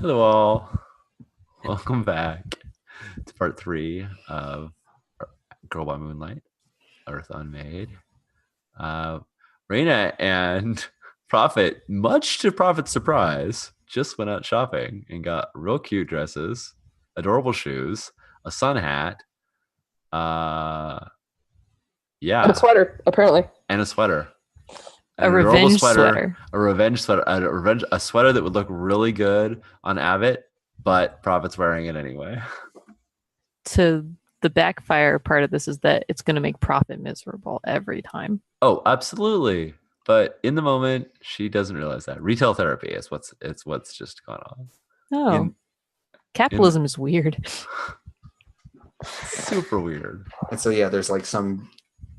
Hello, all. Welcome back to part 3 of Girl by Moonlight, Earth Unmade. Raina and Prophet, much to Prophet's surprise, just went out shopping and got real cute dresses, adorable shoes, a sun hat, yeah, And a sweater, apparently. and a sweater. A revenge sweater. A revenge sweater. A sweater that would look really good on Abbott, but Prophet's wearing it anyway. So the backfire part of this is that it's going to make Prophet miserable every time. Oh, absolutely. But in the moment, she doesn't realize that. Retail therapy is what's just gone on. Oh, capitalism is weird. Super weird. And so yeah, there's like some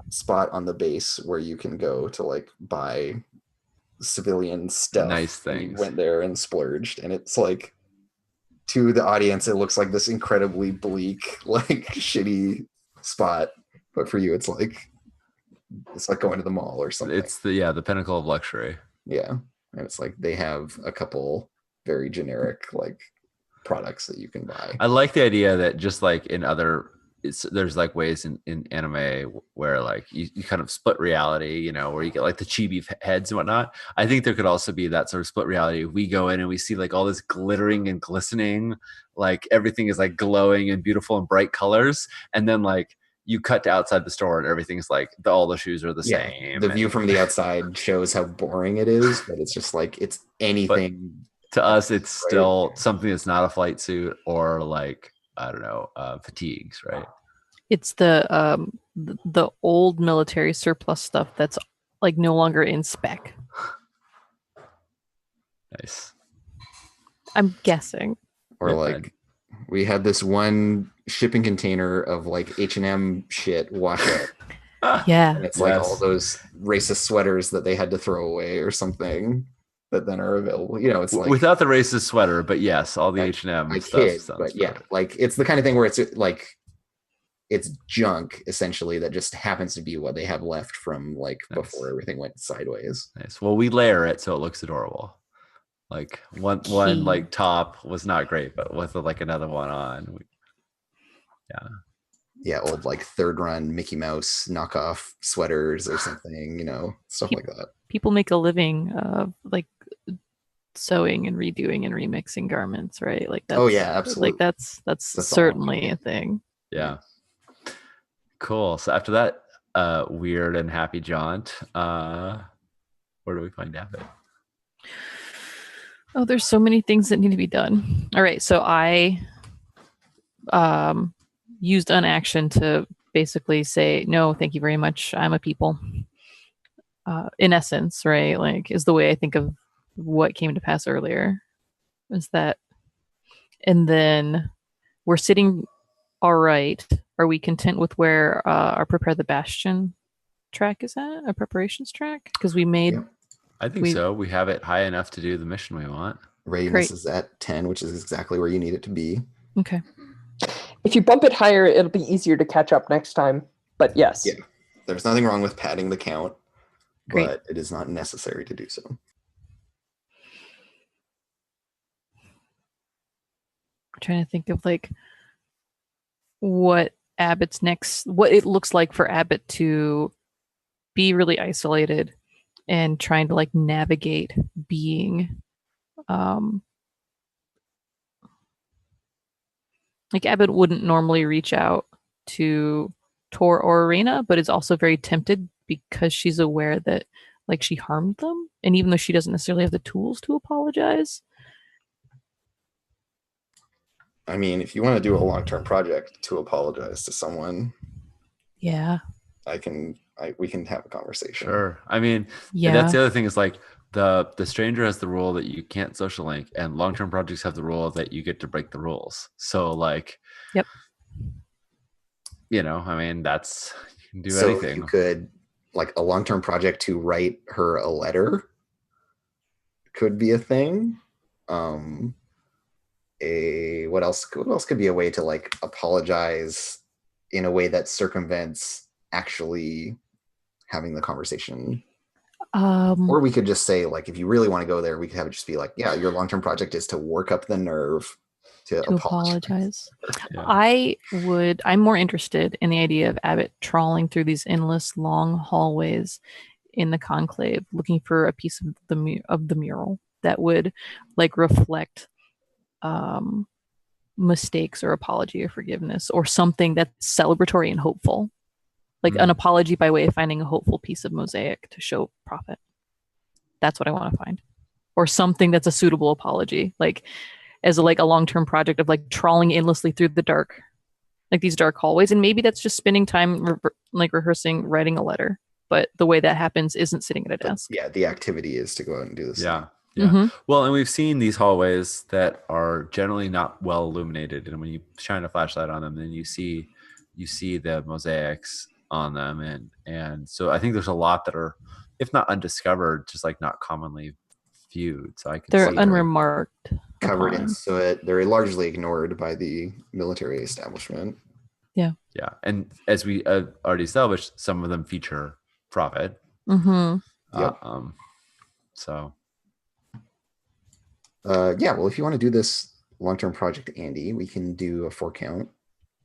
spot on the base where you can go to like buy civilian stuff. Nice things. We went there and splurged, and it's like, to the audience, it looks like this incredibly bleak, like shitty spot, but for you, it's like going to the mall or something. It's the pinnacle of luxury. Yeah, and it's like they have a couple very generic like products that you can buy. I like the idea that just like in other, there's like ways in anime where like you kind of split reality, you know, where you get like the chibi heads and whatnot. I think there could also be that sort of split reality. We go in and we see like all this glittering and glistening, like everything is like glowing and beautiful and bright colors, and then like you cut to outside the store and everything's like all the shoes are the same. The view from the outside shows how boring it is, but it's just like it's anything. But to us, it's still something that's not a flight suit or like, I don't know, fatigues, right? It's the old military surplus stuff that's like no longer in spec. Nice. I'm guessing. Or like we had this one shipping container of like H&M shit wash up. Yeah. And it's like all those racist sweaters that they had to throw away or something that then are available. You know, it's like without the racist sweater, but yes, all the H&M stuff. But yeah, like it's the kind of thing where it's like it's junk essentially that just happens to be what they have left from like before everything went sideways. Nice. Well, we layer it so it looks adorable. Like one like top was not great, but with like another one on, yeah, old like third run Mickey Mouse knockoff sweaters or something, you know, stuff like that. People make a living like sewing and redoing and remixing garments, right? Like that's, oh yeah, absolutely. Like that's certainly a thing. Yeah. Cool. So after that weird and happy jaunt, where do we find Abbott? Oh, there's so many things that need to be done. All right, so I used an action to basically say, no, thank you very much. I'm a people. In essence, right? Like, is the way I think of what came to pass earlier. Is that, and then we're sitting all right. Are we content with where our Prepare the Bastion track is at? Our preparations track? Because we made... Yeah. I think so. We have it high enough to do the mission we want. Readiness is at 10, which is exactly where you need it to be. Okay. If you bump it higher, it'll be easier to catch up next time. But yes. Yeah. There's nothing wrong with padding the count, Great. but it is not necessary to do so. I'm trying to think of like what it looks like for Abbott to be really isolated and trying to like navigate being like Abbott wouldn't normally reach out to Tor or Arena, but is also very tempted because she's aware that like she harmed them, and even though she doesn't necessarily have the tools to apologize. I mean, if you want to do a long-term project to apologize to someone, yeah, we can have a conversation. Sure. I mean, yeah, that's the other thing is like the stranger has the rule that you can't social link, and long-term projects have the rule that you get to break the rules. So like, yep. You know, I mean, you can do so anything. You could like a long-term project to write her a letter could be a thing. What else could be a way to like apologize in a way that circumvents actually having the conversation? Or we could just say, like, if you really want to go there, we could have it just be like, yeah, your long-term project is to work up the nerve to to apologize. apologize. Yeah. I'm more interested in the idea of Abbott trawling through these endless long hallways in the conclave, looking for a piece of the mural that would like reflect mistakes or apology or forgiveness or something that's celebratory and hopeful. Like an apology by way of finding a hopeful piece of mosaic to show Prophet. That's what I want to find. Or something that's a suitable apology, like as a long-term project of like trawling endlessly through the dark, like these dark hallways. And maybe that's just spending time rehearsing, writing a letter. But the way that happens isn't sitting at a desk. Yeah, the activity is to go out and do this. Yeah. Yeah. Well, and we've seen these hallways that are generally not well illuminated. And when you shine a flashlight on them, then you see the mosaics on them. And so I think there's a lot that are, if not undiscovered, just like not commonly viewed. So they're unremarked. Covered in soot. They're largely ignored by the military establishment. Yeah. Yeah. And as we already established, some of them feature Prophet. Yep. So yeah, well, if you want to do this long-term project, Andy, we can do a 4 count.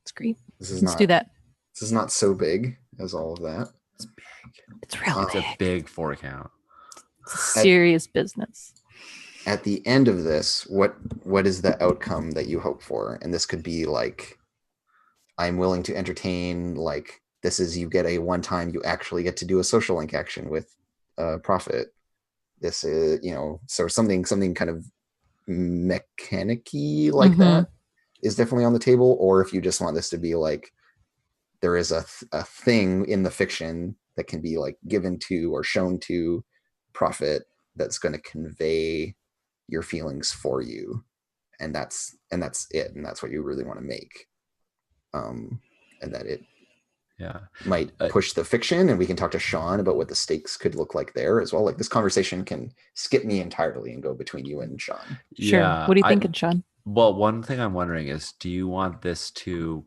It's great. Let's do that. This is not so big as all of that. it's big. It's real It's a big 4 count. It's serious business. At the end of this, what is the outcome that you hope for? And this could be like, I'm willing to entertain, like, this is, you get a one-time, you actually get to do a social link action with Prophet. This is, so something kind of mechanic-y like that is definitely on the table. Or if you just want this to be like, there is a thing in the fiction that can be like given to or shown to Prophet that's going to convey your feelings for you, and that's it, and that's what you really want to make, and that it might push the fiction, and we can talk to Sean about what the stakes could look like there as well. Like, this conversation can skip me entirely and go between you and Sean. Sure. Yeah, what are you thinking, Sean? Well, one thing I'm wondering is, do you want this to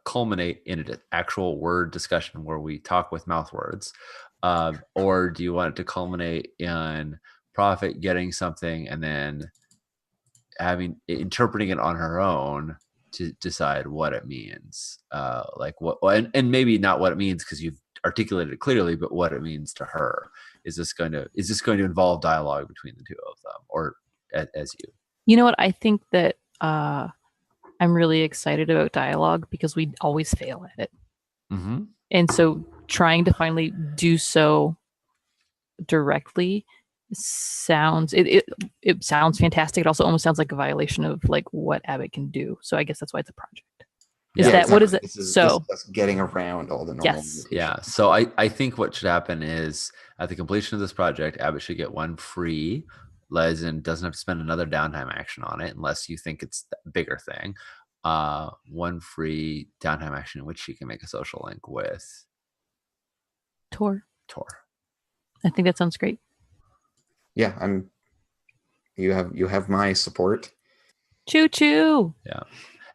culminate in an actual word discussion where we talk with mouth words, or do you want it to culminate in Prophet getting something and then interpreting it on her own to decide what it means, like what, and maybe not what it means because you've articulated it clearly, but what it means to her. Is this going to involve dialogue between the two of them, or as you? You know what? I think that I'm really excited about dialogue because we always fail at it. And so trying to finally do so directly sounds fantastic. It also almost sounds like a violation of like what Abbott can do. So I guess that's why it's a project. What is it? This is getting around all the normal. Yes. Yeah. So I think what should happen is, at the completion of this project, Abbott should get one free. Lizen doesn't have to spend another downtime action on it unless you think it's a bigger thing. One free downtime action in which she can make a social link with Tor. I think that sounds great. Yeah, you have my support. Choo choo. Yeah.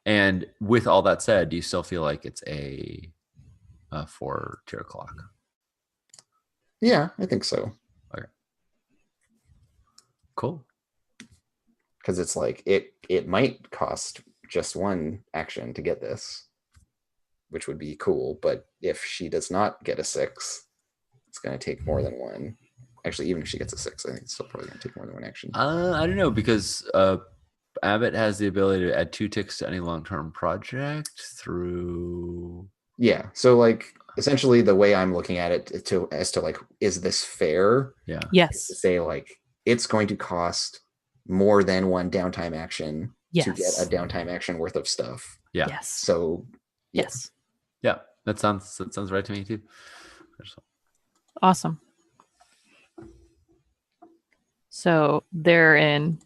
And with all that said, do you still feel like it's a 4 tier clock? Yeah, I think so. Okay. Cool. Because it's like it might cost just one action to get this, which would be cool. But if she does not get a 6, it's going to take more than one. Actually, even if she gets a 6, I think it's still probably going to take more than one action. I don't know, because Abbott has the ability to add 2 ticks to any long-term project through. Yeah. So like, essentially the way I'm looking at it as to like, is this fair? Yeah. Yes. To say like, it's going to cost more than one downtime action to get a downtime action worth of stuff. Yeah. Yes. So yes. Yeah. That sounds right to me too. Awesome. So therein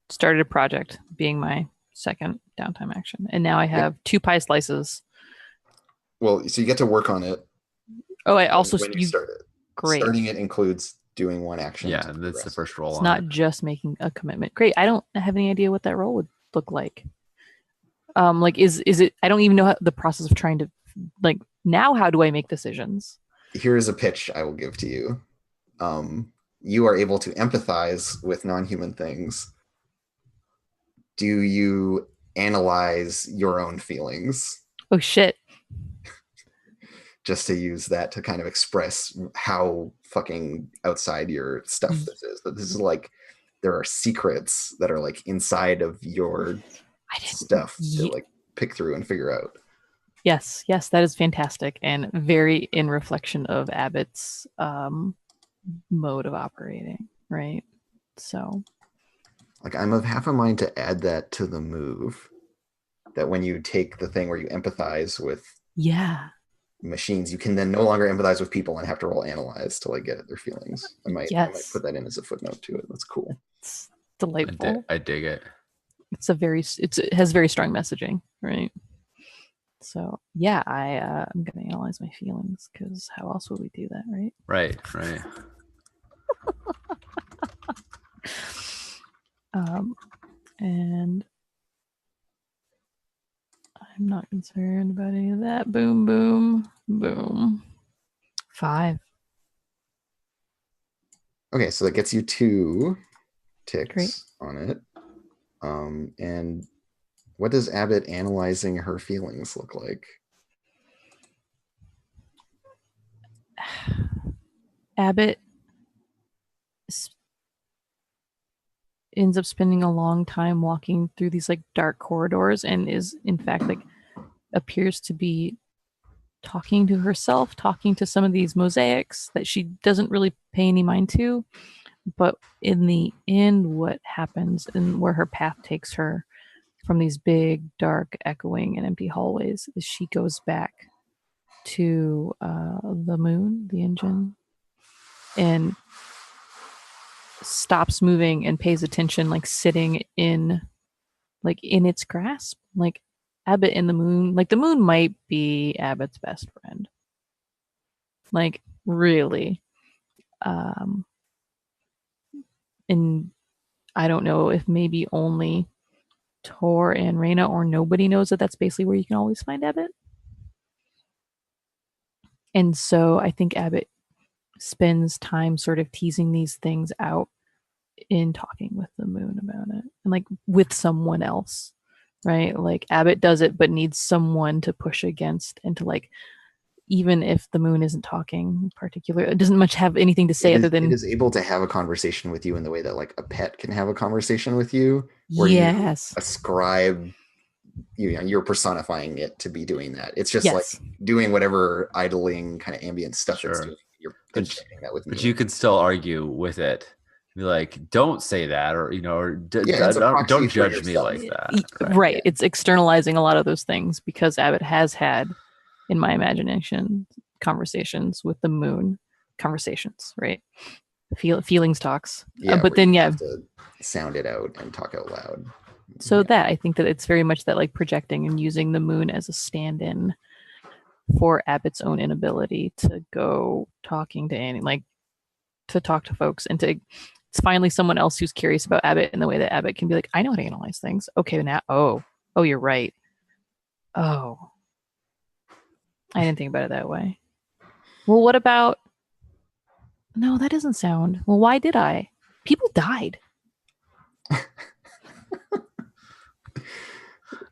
started a project being my second downtime action. And now I have 2 pie slices. Well, so you get to work on it. Oh, I also when you start it. Great. Starting it includes doing one action. Yeah, that's the first roll. It's not just making a commitment. Great. I don't have any idea what that role would look like. Like is it? I don't even know the process of trying to like. Now, how do I make decisions? Here's a pitch I will give to you. you are able to empathize with non-human things. Do you analyze your own feelings? Oh shit. Just to use that to kind of express how fucking outside your stuff this is. That this is like, there are secrets that are like inside of your stuff to like pick through and figure out. Yes, that is fantastic and very in reflection of Abbott's mode of operating, right? So, like, I'm of half a mind to add that to the move. That when you take the thing where you empathize with machines, you can then no longer empathize with people and have to roll analyze to like get at their feelings. I might put that in as a footnote to it. That's cool. It's delightful. I dig it. It has very strong messaging, right? So yeah, I'm gonna analyze my feelings because how else would we do that, right? Right. And I'm not concerned about any of that. Boom, boom, boom. 5. Okay, so that gets you 2 ticks Great. on it. And what does Abbott analyzing her feelings look like? Abbott ends up spending a long time walking through these like dark corridors and is in fact like appears to be talking to herself, talking to some of these mosaics that she doesn't really pay any mind to. But in the end, what happens and where her path takes her from these big, dark, echoing, and empty hallways is she goes back to the moon, the engine, and stops moving and pays attention, like sitting in its grasp. Like Abbott and the moon, like the moon might be Abbott's best friend. Like really. And I don't know if maybe only Tor and Reyna or nobody knows that that's basically where you can always find Abbott. And so I think Abbott spends time sort of teasing these things out in talking with the moon about it and like with someone else, right? Like Abbott does it but needs someone to push against and to like, even if the moon isn't talking in particular, it doesn't much have anything to say other than it is able to have a conversation with you in the way that like a pet can have a conversation with you, where you ascribe, you're personifying it to be doing that. It's just like doing whatever idling kind of ambient stuff it's doing. You're projecting that with me. But you can still argue with it. Be like, don't say that, or or don't judge me like that. Right. It's externalizing a lot of those things because Abbott has had, in my imagination, conversations with the moon. Conversations, right? Feelings talks. But then you have to sound it out and talk out loud. So that I think that it's very much that like projecting and using the moon as a stand-in for Abbott's own inability to go talking to any, like to talk to folks, and to it's finally someone else who's curious about Abbott in the way that Abbott can be like, I know how to analyze things. Okay, now oh you're right. Oh, I didn't think about it that way. Well, what about? No, that doesn't sound. Well, why did I? People died.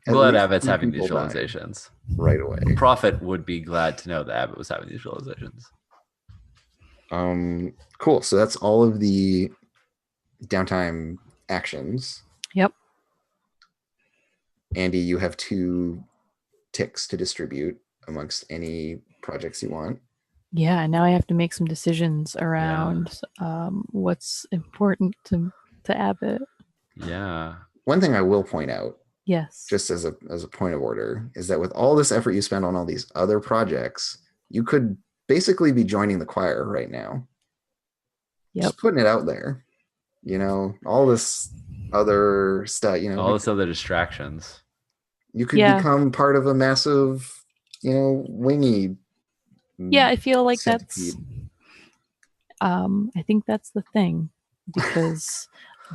Glad Abbott's having these realizations right away. Prophet would be glad to know that Abbott was having these realizations. Cool. So that's all of the downtime actions. Yep. Andy, you have 2 ticks to distribute amongst any projects you want. Yeah, and now I have to make some decisions around what's important to Abbott. Yeah. One thing I will point out, yes, just as a point of order, is that with all this effort you spend on all these other projects, you could basically be joining the choir right now. Yep. Just putting it out there. All this other stuff, all this other distractions. You could become part of a massive, wingy. Yeah, I feel like centipede. I think that's the thing, because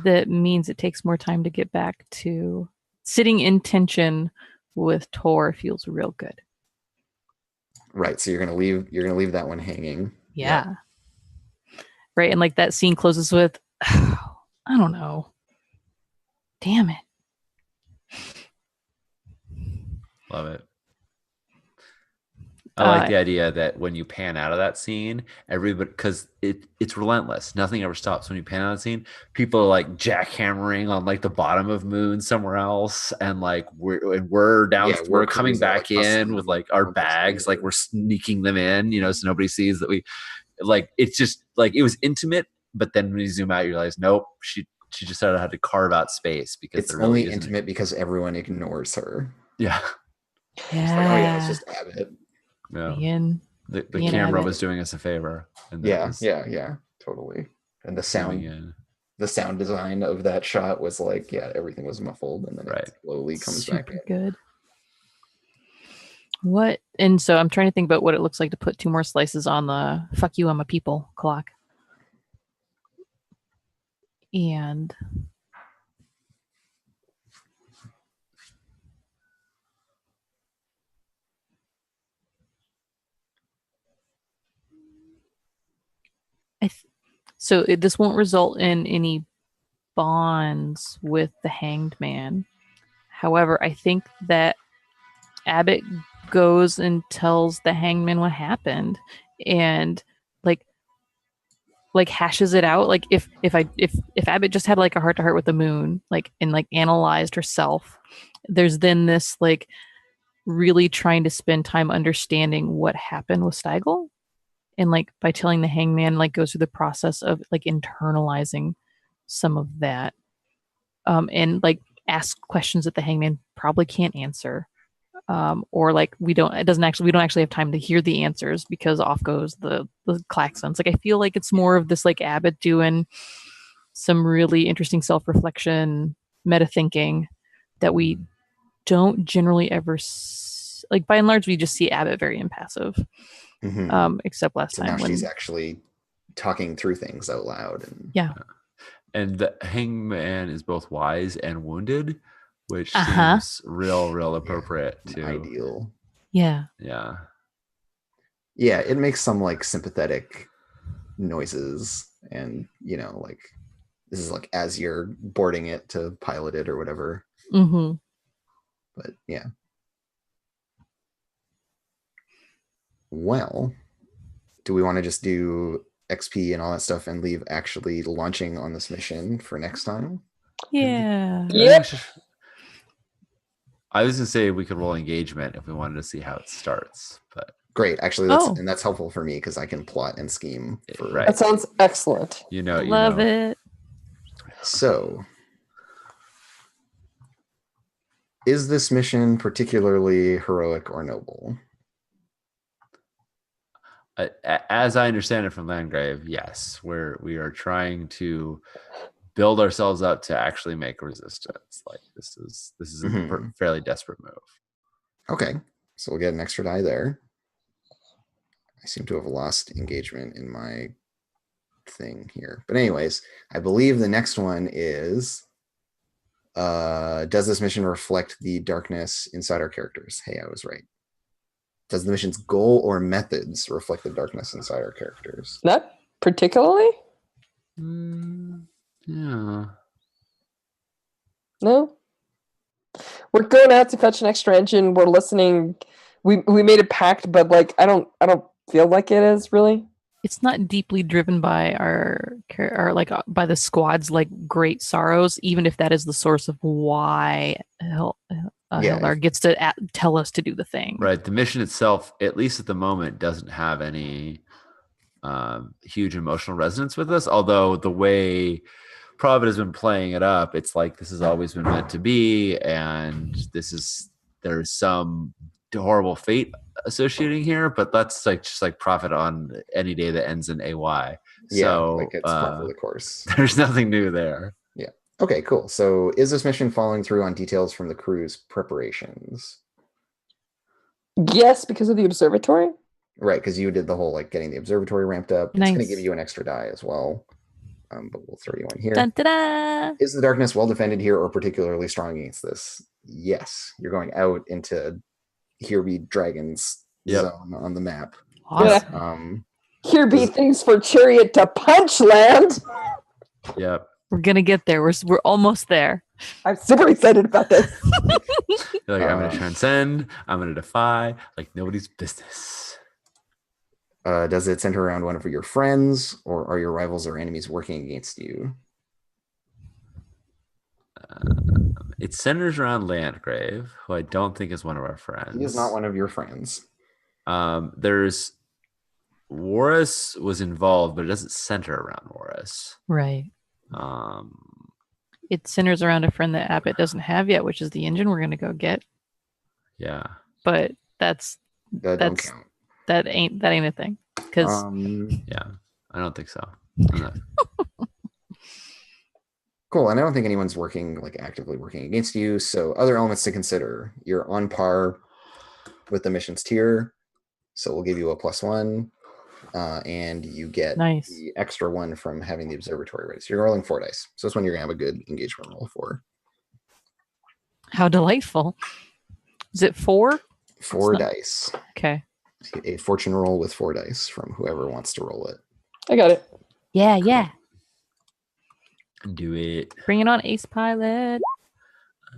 that means it takes more time to get back to sitting in tension with Tor feels real good. Right. So you're gonna leave that one hanging. Yeah. right? And like that scene closes with, I don't know. Damn it. Love it. I like the idea that when you pan out of that scene, everybody, because it's relentless. Nothing ever stops when you pan out of the scene. People are like jackhammering on like the bottom of Moon somewhere else, and like we're down, we're coming back in with like our bags, like we're sneaking them in, so nobody sees that we like. It's just like it was intimate, but then when you zoom out, you realize nope, she just decided how to carve out space because it's only intimate because everyone ignores her. Yeah. Yeah. It's like, oh yeah, it's just Abbott. Yeah. The camera was doing us a favor. And yeah, totally. And the sound design of that shot was like, everything was muffled, and then it slowly comes back in. Good. What? And so I'm trying to think about what it looks like to put 2 more slices on the "fuck you, I'm a people" clock. And so this won't result in any bonds with the hanged man. However, I think that Abbott goes and tells the hanged man what happened, and like hashes it out. Like if Abbott just had like a heart-to-heart with the Moon, like and like analyzed herself, there's then this like really trying to spend time understanding what happened with Steigl. And like by telling the hangman, like goes through the process of like internalizing some of that, and like ask questions that the hangman probably can't answer, or like we don't actually have time to hear the answers because off goes the klaxons. Like I feel like it's more of this like Abbott doing some really interesting self-reflection, meta thinking that we don't generally ever like. By and large, we just see Abbott very impassive. Except last time now she's actually talking through things out loud, and the hangman is both wise and wounded, which seems real appropriate to ideal. Yeah it makes some like sympathetic noises, and like this is like as you're boarding it to pilot it or whatever. But well, do we want to just do XP and all that stuff and leave actually launching on this mission for next time? Yeah. I was gonna say we could roll engagement if we wanted to see how it starts, but great. Actually, that's helpful for me because I can plot and scheme. That sounds excellent. Love it. So, is this mission particularly heroic or noble? As I understand it from Landgrave, yes, we are trying to build ourselves up to actually make resistance. Like this is a fairly desperate move. Okay, so we'll get an extra die there. I seem to have lost engagement in my thing here, but anyways, I believe the next one is does this mission reflect the darkness inside our characters? Hey, I was right. Does the mission's goal or methods reflect the darkness inside our characters? Not particularly. Yeah. No. We're going out to fetch an extra engine. We're listening. We made a pact, but like I don't feel like it is really. It's not deeply driven by our like by the squad's like great sorrows, even if that is the source of why Hildar gets to tell us to do the thing. Right. The mission itself, at least at the moment, doesn't have any huge emotional resonance with us. Although the way Provid has been playing it up, it's like this has always been meant to be, and there's some horrible fate associating here, but that's like just like profit on any day that ends in AY. So like it's part of the course. There's nothing new there. Yeah. Okay, cool. So is this mission following through on details from the crew's preparations? Yes, because of the observatory. Right, because you did the whole like getting the observatory ramped up. Nice. It's going to give you an extra die as well. But we'll throw you one here. Dun, da-da! Is the darkness well defended here or particularly strong against this? Yes. You're going out into Here Be Dragons zone on the map. Awesome. Here be things for Chariot to Punchland. Yep. We're gonna get there. We're almost there. I'm super excited about this. You're like, I'm gonna transcend. I'm gonna defy like nobody's business. Does it center around one of your friends, or are your rivals or enemies working against you? It centers around Landgrave, who I don't think is one of our friends. He is not one of your friends. There's Warris was involved, but it doesn't center around Warris. Right. Um, It centers around a friend that Abbott doesn't have yet, which is the engine we're gonna go get. yeah. But that's That don't count. that ain't a thing. Because Yeah. I don't think so. I'm not- Cool. And I don't think anyone's actively working against you. So other elements to consider. You're on par with the missions tier. So we'll give you a +1. And you get Nice. the extra 1 from having the observatory ready. So you're rolling 4 dice. So this one you're gonna have a good engagement roll for. how delightful. Is it 4? 4 It's not- dice. Okay. A fortune roll with 4 dice from whoever wants to roll it. I got it. Yeah. Do it. Bring it on, Ace Pilot.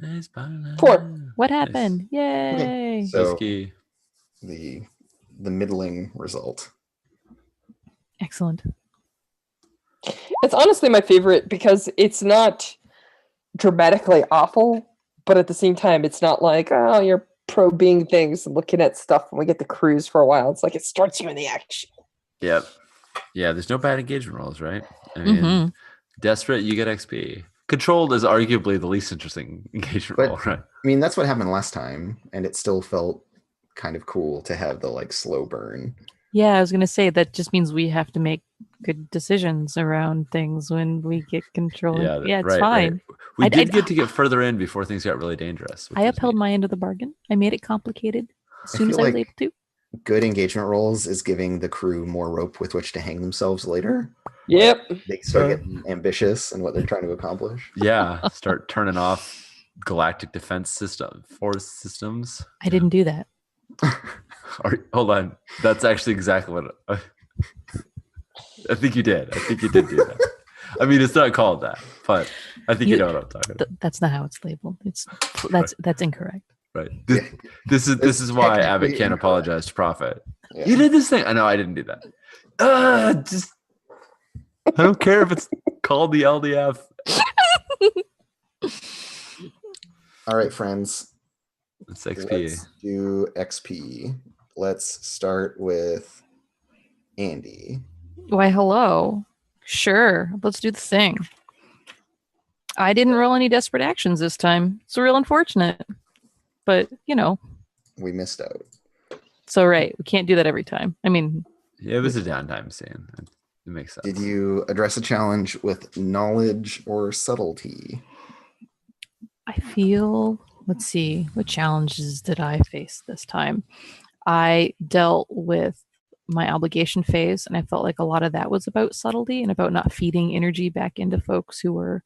Nice pilot. 4. What happened? Yay. So Whiskey. the middling result. Excellent. It's honestly my favorite because it's not dramatically awful, but at the same time, it's not like, oh, you're probing things and looking at stuff and we get to cruise for a while. It's like it starts you in the action. Yep. Yeah, there's no bad engagement rolls, right? I mean, Mhm. desperate, you get XP. Controlled is arguably the least interesting engagement But- roll, right? I mean, that's what happened last time, and it still felt kind of cool to have the slow burn. Yeah, I was gonna say that just means we have to make good decisions around things when we get control. Yeah, it's right, fine. right. We I- did I- get to get further in before things got really dangerous. which I was upheld neat. my end of the bargain. I made it complicated as I soon as feel I was like- able to. Good engagement rolls is giving the crew more rope with which to hang themselves later. Yep. They start getting ambitious in what they're trying to accomplish. Yeah, start turning off galactic defense force systems. I didn't do that. Hold on, that's actually exactly what I think you did. I think you did do that. I mean, it's not called that, but I think you know what I'm talking about. That's not how it's labeled. That's incorrect. Right. This is why Abbott can't apologize to Prophet. Yeah. You did this thing. I know I didn't do that. Just I don't care if it's called the LDF. All right, friends. It's XP. Let's do XP. Let's start with Andy. Why, hello. Sure, let's do the thing. I didn't roll any desperate actions this time. It's real unfortunate. But, We missed out. so right. We can't do that every time. I mean, Yeah, it was a downtime scene. It makes sense. Did you address a challenge with knowledge or subtlety? I feel, let's see, what challenges did I face this time? I dealt with my obligation phase, and I felt like a lot of that was about subtlety and about not feeding energy back into folks who were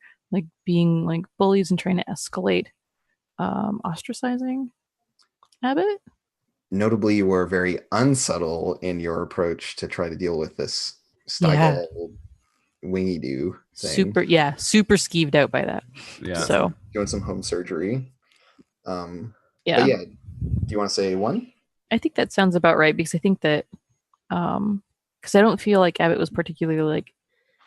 being bullies and trying to escalate ostracizing Abbott. Notably, you were very unsubtle in your approach to try to deal with this style wingy do thing. Super skeeved out by that. Yeah. So Doing some home surgery. yeah. But yeah, do you want to say 1? I think that sounds about right because I think that because I don't feel like Abbott was particularly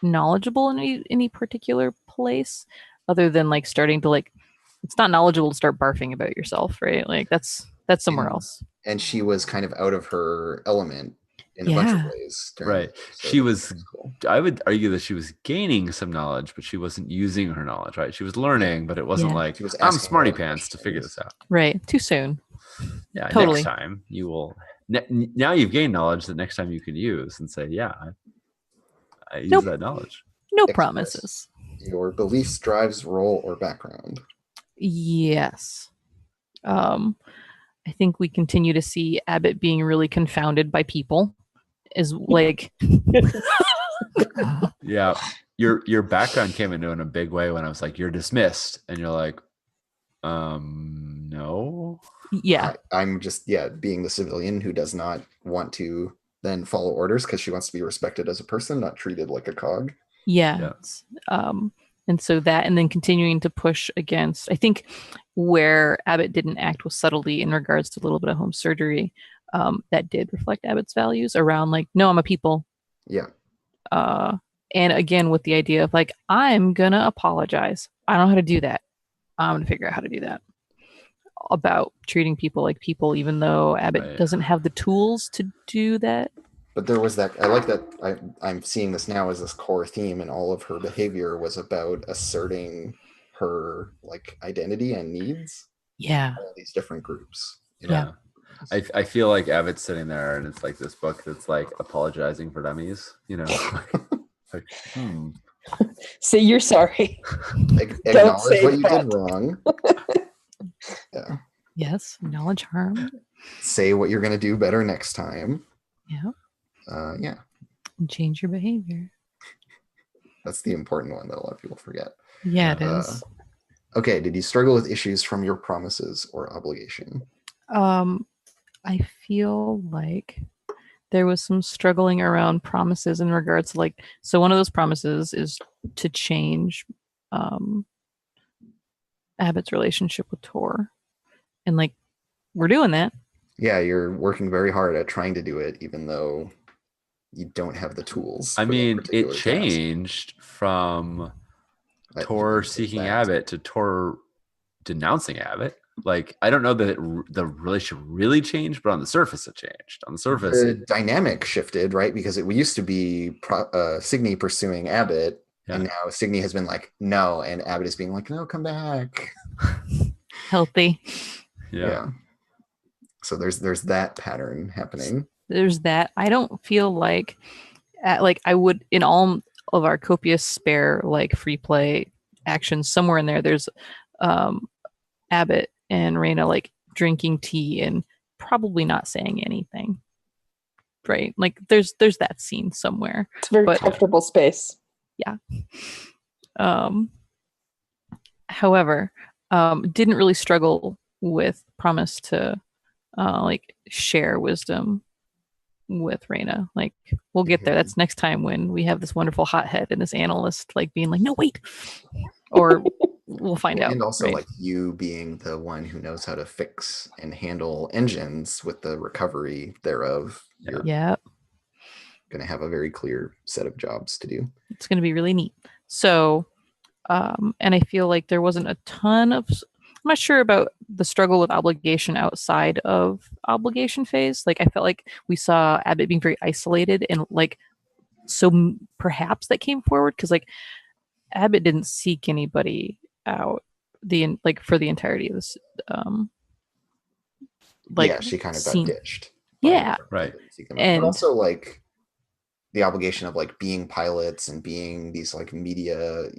knowledgeable in any particular place other than starting to it's not knowledgeable to start barfing about yourself, right? That's somewhere else. And she was kind of out of her element in a bunch of ways. Right. She was cool. I would argue that she was gaining some knowledge, but she wasn't using her knowledge, right? She was learning, but it wasn't She was I'm asking smarty all the pants to figure questions. this out. Right. Too soon. Yeah. Totally. Next time you will. Now you've gained knowledge that next time you can use and say, yeah, I use that knowledge. No Express. promises. Your beliefs, drives, role, or background. Yes. I think we continue to see Abbott being really confounded by people. Is Yeah. Your background came into it in a big way when I was like, you're dismissed. And you're like, no. yeah. I'm just being the civilian who does not want to then follow orders because she wants to be respected as a person, not treated like a cog. Yeah. And so that, and then continuing to push against, I think where Abbott didn't act with subtlety in regards to a little bit of home surgery, that did reflect Abbott's values around like, no, I'm a people. Yeah. And again, with the idea of like, I'm going to apologize. I don't know how to do that. I'm going to figure out how to do that. About treating people like people, even though Abbott doesn't have the tools to do that. But there was that, I like that I'm seeing this now as this core theme, and all of her behavior was about asserting her like identity and needs. Yeah. All these different groups. Yeah. I feel like Abbott's sitting there and it's like this book that's like apologizing for dummies, you know. Like, Say you're sorry. Acknowledge what you did wrong. Yeah. Yes. Acknowledge harm. Say what you're going to do better next time. Yeah. Yeah. And change your behavior. That's the important one that a lot of people forget. Yeah, it is. Okay. Did you struggle with issues from your promises or obligation? I feel like there was some struggling around promises in regards to like, so one of those promises is to change Abbott's relationship with Tor. And like, we're doing that. Yeah, you're working very hard at trying to do it, even though you don't have the tools. I mean, it changed from Tor seeking Abbott to Tor denouncing Abbott. Like, I don't know that the relationship really changed, but on the surface it changed. On the surface, the dynamic shifted, right? Because it used to be Signy pursuing Abbott, and now Signy has been like, no, and Abbott is being like, no, come back. Healthy. Yeah. So there's that pattern happening. There's that. I don't feel like I would in all of our copious spare like free play actions somewhere in there. There's Abbott and Raina like drinking tea and probably not saying anything. Right? Like there's that scene somewhere. It's a very comfortable space. Yeah. However, didn't really struggle with promise to like share wisdom with Raina. Like we'll get there. That's next time when we have this wonderful hothead and this analyst like being like, no, wait. Or we'll find out. And also right? like you being the one who knows how to fix and handle engines with the recovery thereof. You're going to have a very clear set of jobs to do. It's going to be really neat. So, and I feel like there wasn't a ton of, I'm not sure about the struggle with obligation outside of obligation phase. Like I felt like we saw Abbott being very isolated and like, so perhaps that came forward because like Abbott didn't seek anybody out for the entirety of this. She kind of got ditched. Yeah. Right. And also like the obligation of like being pilots and being these like media,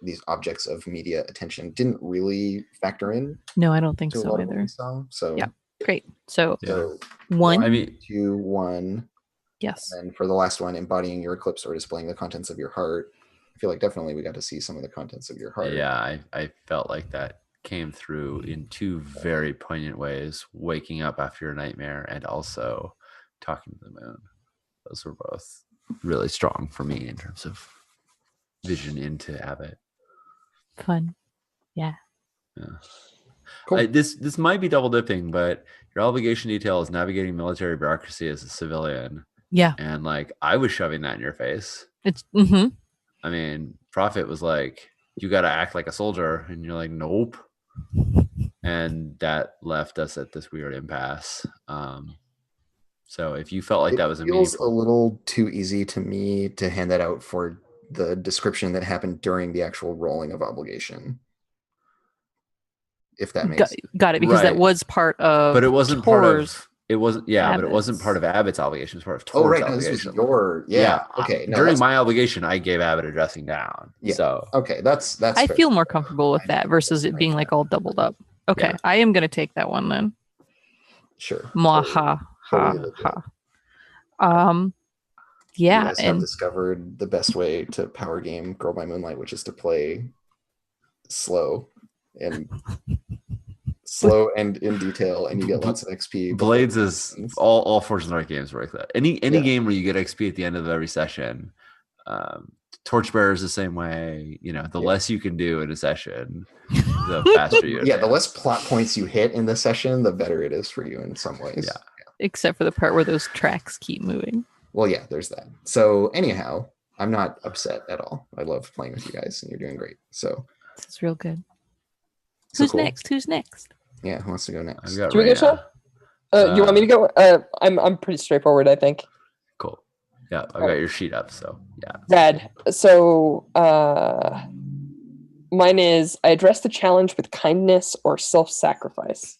these objects of media attention didn't really factor in. No, I don't think so either. So yeah, great. So 1, 2, 1. Yes. And for the last one, embodying your eclipse or displaying the contents of your heart. I feel like definitely we got to see some of the contents of your heart. Yeah, I felt like that came through in two very poignant ways: waking up after your nightmare and also talking to the moon. Those were both really strong for me in terms of vision into Abbott. Fun. Yeah. Cool. This might be double dipping, but your obligation detail is navigating military bureaucracy as a civilian. Yeah. And like I was shoving that in your face. It's I mean, Prophet was like, you got to act like a soldier. And you're like, nope. And that left us at this weird impasse. So if you felt like that was a little too easy to me to hand that out for the description that happened during the actual rolling of obligation. If that makes sense. Got it, because that was part of but it wasn't Tor's part of it wasn't Abbott's. But it wasn't part of Abbott's obligation. It was part of Tor's obligation. This was your okay. No, during my obligation, I gave Abbott a dressing down. Yeah. So okay, that's I feel more comfortable with that versus it being like all doubled up. Okay, yeah. I am gonna take that one then. Sure. Mwaha. Totally yeah, you guys have discovered the best way to power game Girl by Moonlight, which is to play slow and slow and in detail, and you get lots of XP. Blades is all Forza North games were like that. Any game where you get XP at the end of every session. Torchbearer is the same way. The less you can do in a session, the faster you advance. The less plot points you hit in the session, the better it is for you in some ways. Yeah. Except for the part where those tracks keep moving. Well, yeah, there's that. So anyhow, I'm not upset at all. I love playing with you guys, and you're doing great. So this is real good. So Who's cool. next? Who's next? Yeah, who wants to go next? I've got Do we go, Reyna. Sean? You want me to go? I'm pretty straightforward, I think. Cool. Yeah, I've got your sheet up. So yeah. Rad. So mine is I address the challenge with kindness or self-sacrifice.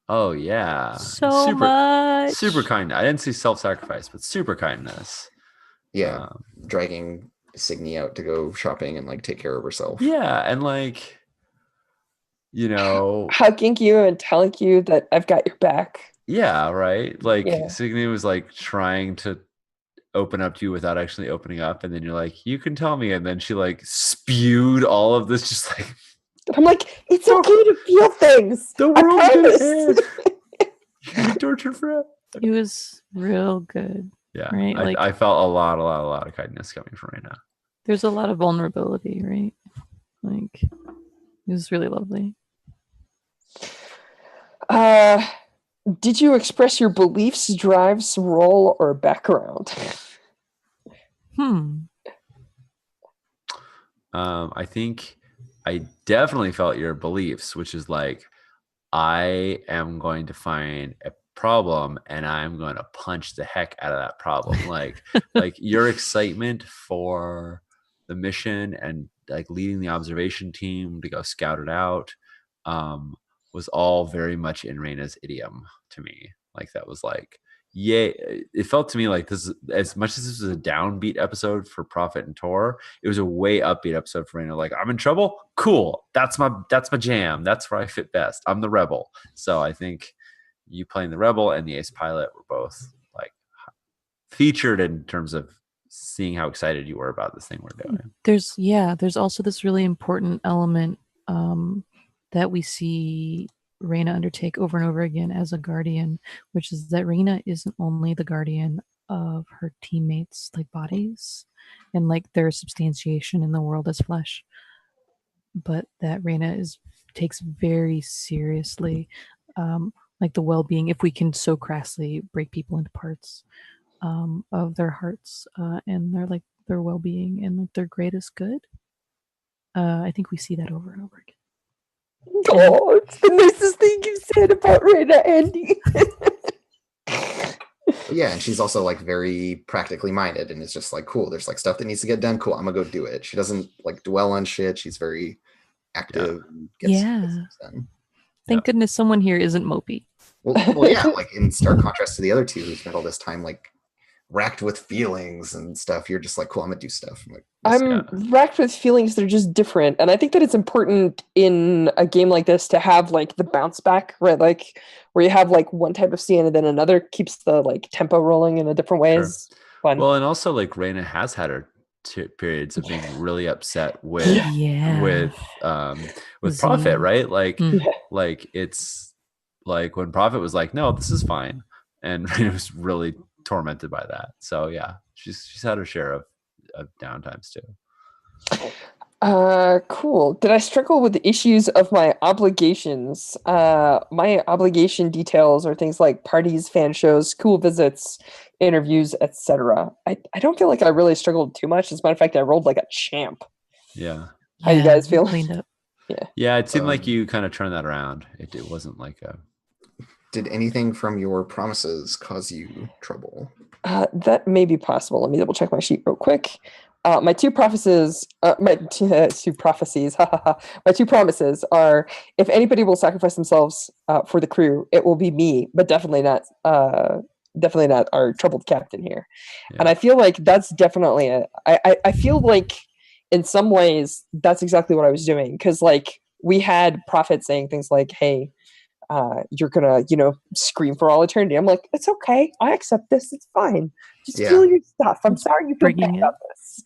Oh yeah. So much. Super kind. I didn't see self-sacrifice, but super kindness. Yeah, dragging Signy out to go shopping and like take care of herself. Yeah, and like, hugging you and telling you that I've got your back. Yeah, right. Like Signy was like trying to open up to you without actually opening up, and then you're like, you can tell me, and then she like spewed all of this, just like. I'm like, it's okay to feel things. The world's gonna end. You're be tortured forever. It was real good. Yeah, right. I felt a lot of kindness coming from right now. There's a lot of vulnerability, right? Like, it was really lovely. Did you express your beliefs, drives, role, or background? I think I definitely felt your beliefs, which is like, I am going to find a problem and I'm going to punch the heck out of that problem. Like your excitement for the mission and like leading the observation team to go scout it out was all very much in Reyna's idiom to me. Like that was like, yay. It felt to me like this, as much as this was a downbeat episode for Prophet and Tor, it was a way upbeat episode for Reyna. Like, I'm in trouble? Cool. That's my jam. That's where I fit best. I'm the rebel. So I think you playing the rebel and the ace pilot were both like featured in terms of seeing how excited you were about this thing we're doing. There's also this really important element that we see Reyna undertake over and over again as a guardian, which is that Reyna isn't only the guardian of her teammates' like bodies and like their substantiation in the world as flesh, but that Reyna takes very seriously like the well-being, if we can so crassly break people into parts of their hearts and their well-being and like their greatest good. I think we see that over and over again. Oh, it's the nicest thing you've said about Reyna, Andy. Yeah, and she's also like very practically minded, and it's just like, cool, there's like stuff that needs to get done. Cool, I'm gonna go do it. She doesn't like dwell on shit. She's very active. And gets done. Thank goodness someone here isn't mopey. Well, yeah, like in stark contrast to the other two who spent all this time like racked with feelings and stuff. You're just like, cool, I'm gonna do stuff. I'm racked with feelings that are just different, and I think that it's important in a game like this to have like the bounce back, right? Like where you have like one type of scene and then another keeps the like tempo rolling in a different ways. Sure. Fun. Well, and also like Reyna has had her periods of being really upset with Prophet, right? Like like it's like when Prophet was like, no, this is fine, and Reyna was really tormented by that. So yeah, she's had her share of downtimes too. Cool. Did I struggle with the issues of my obligations? My obligation details are things like parties, fan shows, school visits, interviews, etc. I don't feel like I really struggled too much. As a matter of fact, I rolled like a champ. Yeah. How you guys feel? Cleaned up. Yeah, it seemed like you kind of turned that around. It wasn't like a. Did anything from your promises cause you trouble? That may be possible. Let me double check my sheet real quick. My two promises are, if anybody will sacrifice themselves for the crew, it will be me, but definitely not our troubled captain here. Yeah. And I feel like that's definitely I feel like in some ways that's exactly what I was doing. Cause like we had Prophet saying things like, hey, you're gonna, scream for all eternity. I'm like, it's okay. I accept this. It's fine. Just Yeah. feel your stuff. I'm sorry you feel bad Bringing it. about this.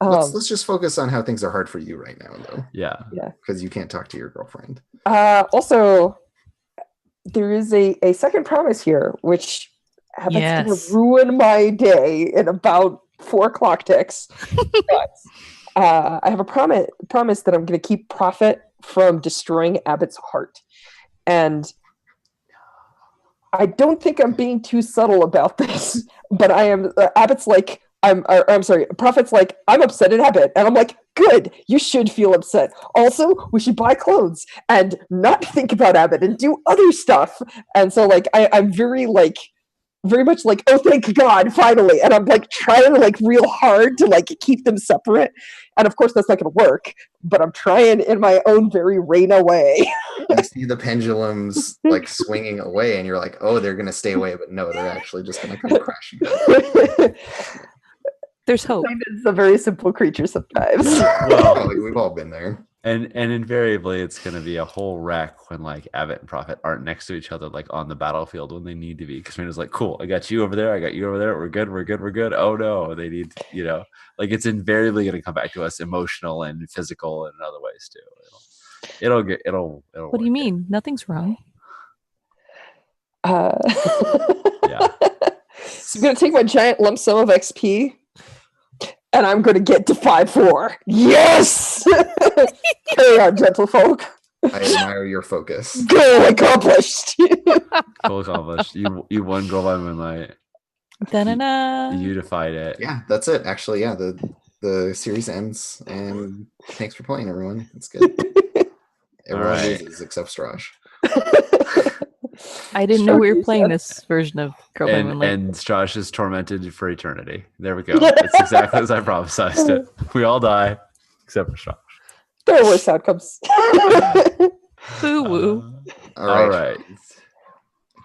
Let's just focus on how things are hard for you right now, though, Yeah. because you can't talk to your girlfriend. Also, there is a second promise here, which happens Yes. to ruin my day in about 4 o'clock ticks. But I have a promise that I'm going to keep Prophet from destroying Abbott's heart. And I don't think I'm being too subtle about this, but I am. Abbott's like, I'm sorry. Prophet's like, I'm upset at Abbott, and I'm like, good. You should feel upset. Also, we should buy clothes and not think about Abbott and do other stuff. And so, like, I'm very much like, oh, thank God, finally. And I'm like trying like real hard to like keep them separate. And of course, that's not going to work. But I'm trying in my own very Raina way. You see the pendulums like swinging away, and you're like, oh, they're going to stay away. But no, they're actually just going to come crashing down. There's hope. It's a very simple creature sometimes. Well, We've all been there. and invariably it's going to be a whole wreck when like Abbott and Prophet aren't next to each other like on the battlefield when they need to be, because Raina's like, cool, I got you over there, I got you over there, we're good. Oh no, they need, like it's invariably going to come back to us emotional and physical and in other ways too. It'll What do you mean? Nothing's wrong. Yeah. So I'm going to take my giant lump sum of XP, and I'm going to get to 5-4. Yes! Carry on, gentlefolk. I admire your focus. Goal accomplished. Goal accomplished. You won Goal by Moonlight. Da-na-na. You defied it. Yeah, that's it. Actually, yeah, the series ends, and thanks for playing, everyone. It's good. Everyone right. loses except Strash. I didn't know we were playing this version of Girl by Moonlight. And Strash is tormented for eternity. There we go. It's exactly as I prophesized it. We all die except for Strash. There are worse outcomes. Boo woo. All right.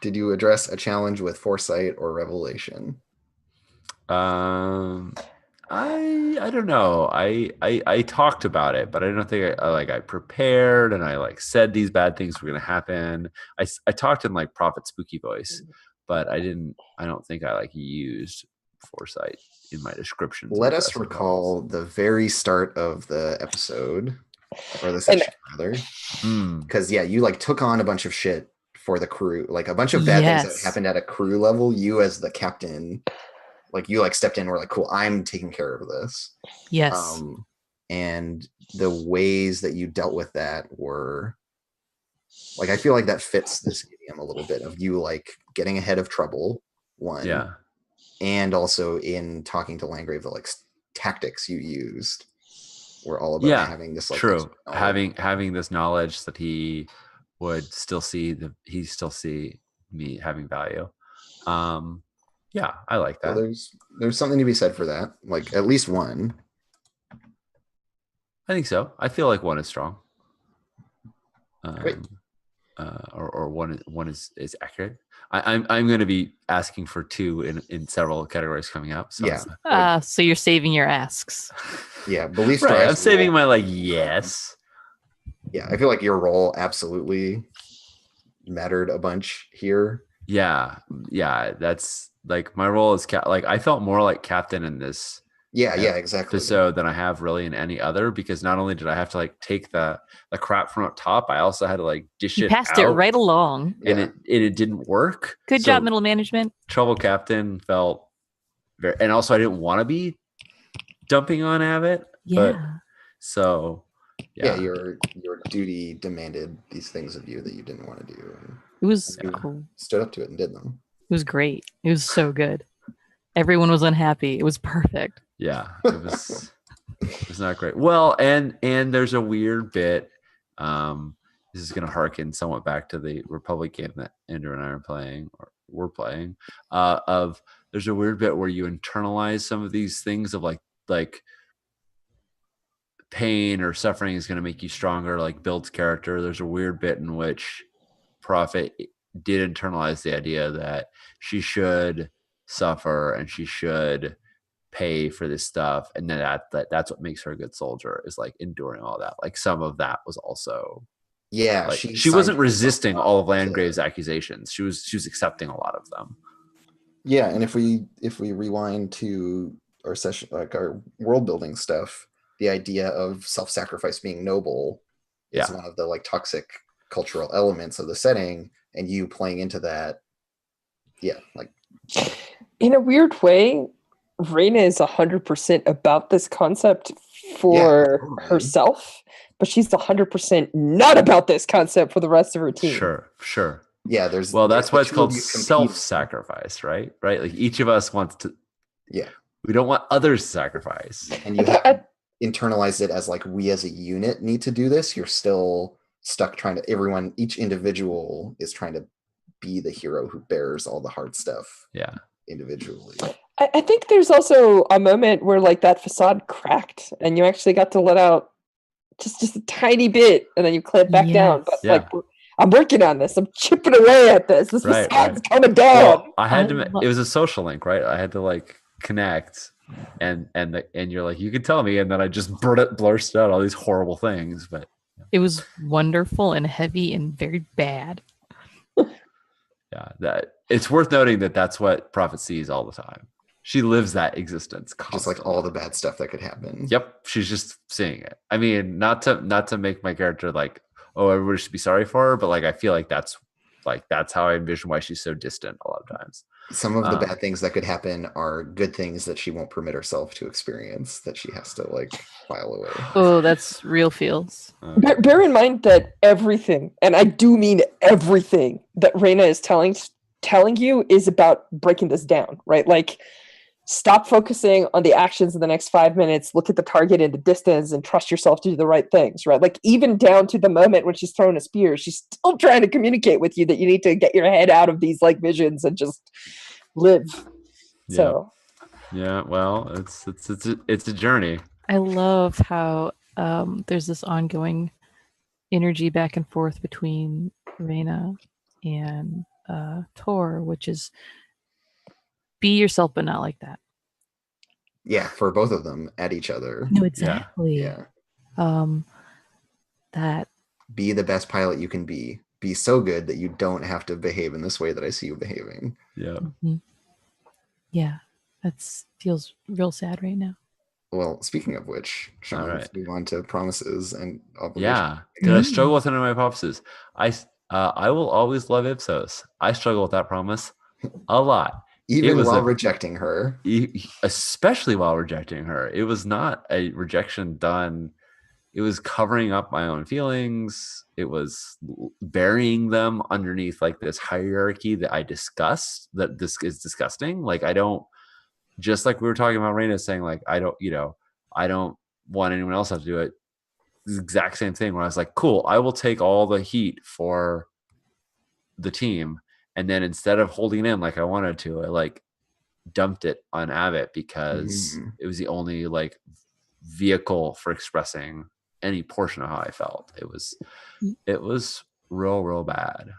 Did you address a challenge with foresight or revelation? I don't know. I talked about it, but I don't think I prepared and I like said these bad things were gonna happen. I talked in like Prophet spooky voice, but I don't think I like used foresight in my description. Let us recall the very start of the episode, or the session rather, because you like took on a bunch of shit for the crew, like a bunch of bad things that happened at a crew level. You as the captain, like you like stepped in and were like, cool, I'm taking care of this. Yes. And the ways that you dealt with that were like, I feel like that fits this idiom a little bit of you like getting ahead of trouble, one. Yeah. And also in talking to Landgrave, the like tactics you used were all about having this like true. Having this knowledge that he would still see me having value. Yeah, I like that. So there's something to be said for that. Like at least one. I think so. I feel like one is strong. Great. Or one is accurate. I'm going to be asking for two in several categories coming up. So so you're saving your asks. Yeah, belief. Right, I'm saving my yes. Yeah, I feel like your role absolutely mattered a bunch here. Yeah, that's like my role is like I felt more like captain in this. Yeah, exactly. So than I have really in any other, because not only did I have to like take the crap from up top, I also had to like dish it out. Passed it right along, and it didn't work. Good job, middle management. Trouble captain felt very, and also I didn't want to be dumping on Abbott. Yeah. But, so yeah, your duty demanded these things of you that you didn't want to do. And it was cool. Stood up to it and did them. It was great. It was so good. Everyone was unhappy. It was perfect. Yeah, it was not great. Well, and there's a weird bit. This is going to harken somewhat back to the Republic game that Andrew and I are playing, or we're playing. Of there's a weird bit where you internalize some of these things of like pain or suffering is going to make you stronger, like builds character. There's a weird bit in which Prophet did internalize the idea that she should suffer and she should pay for this stuff, and then that's what makes her a good soldier, is like enduring all that. Like some of that was also Yeah, Like she she signed wasn't herself resisting up all of to- Landgrave's accusations. She was accepting a lot of them. Yeah, and if we rewind to our session, like our world building stuff, the idea of self-sacrifice being noble is Yeah. one of the like toxic cultural elements of the setting, and you playing into that. Yeah, like In a weird way, Reina is 100% about this concept for totally. herself, but she's 100% not about this concept for the rest of her team. Sure. Yeah, there's Well, that's the why it's two of called you competing. self-sacrifice, right? Right? Like each of us wants to. Yeah, We don't want others to sacrifice. and you have internalized it as like we as a unit need to do this. You're still stuck trying to. Each individual is trying to be the hero who bears all the hard stuff Yeah. individually. I think there's also a moment where like that facade cracked and you actually got to let out just a tiny bit and then you clamp back down. But Yeah. like I'm working on this. I'm chipping away at this. This Right, facade's right. coming down. Well, I had I to. lo- It was a social link, right? I had to like connect, and you're like, you could tell me, and then I just blurted out all these horrible things. But It was wonderful and heavy and very bad. yeah, that it's worth noting that that's what Prophet sees all the time. She lives that existence Just constantly. like all the bad stuff that could happen. Yep, she's just seeing it. I mean, not to make my character like, oh, everybody should be sorry for her, but like I feel like that's how I envision why she's so distant a lot of times. Some of the bad things that could happen are good things that she won't permit herself to experience, that she has to like file away. Oh, that's real feels. Bear in mind that everything, and I do mean everything, that Reina is telling you is about breaking this down, right? Like, stop focusing on the actions in the next 5 minutes, look at the target in the distance, and trust yourself to do the right things, right? Like, even down to the moment when she's throwing a spear, she's still trying to communicate with you that you need to get your head out of these like visions and just live. Yeah. So Yeah, well, it's a journey. I love how there's this ongoing energy back and forth between Reina and Tor, which is be yourself but not like that. Yeah, for both of them at each other. No, exactly. Yeah. That Be the best pilot you can be. Be so good that you don't have to behave in this way that I see you behaving. Yeah. yeah, that's feels real sad right now. Well, speaking of which, Sean, All right. let's move on to promises and obligations. Yeah. Did I struggle with any of my promises? I will always love Ipsos. I struggle with that promise a lot. Even while rejecting her. Especially while rejecting her. It was not a rejection done. It was covering up my own feelings. It was burying them underneath like this hierarchy that I discussed, that this is disgusting. Like I don't, just like we were talking about Raina saying like, I don't want anyone else to have to do it. The exact same thing where I was like, cool, I will take all the heat for the team. And then instead of holding in like I wanted to, I like dumped it on Abbott because it was the only like vehicle for expressing any portion of how I felt. It was real bad.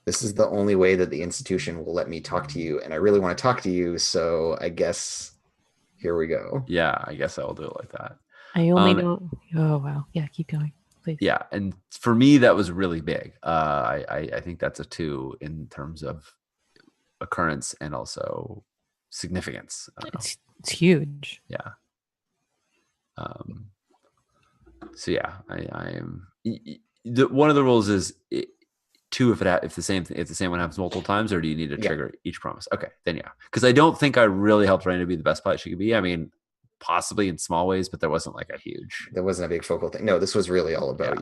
This is the only way that the institution will let me talk to you, and I really want to talk to you, so I guess here we go. Yeah, I guess I will do it like that. I only know. Oh wow, yeah, keep going, please. Yeah, and for me that was really big. I think that's a 2 in terms of occurrence and also significance. It's huge. Yeah. So yeah, I am. One of the rules is 2 if the same one happens multiple times, or do you need to trigger each promise? Okay, then yeah, because I don't think I really helped Raina be the best pilot she could be. I mean, possibly in small ways, but there wasn't like a huge. There wasn't a big focal thing. No, this was really all about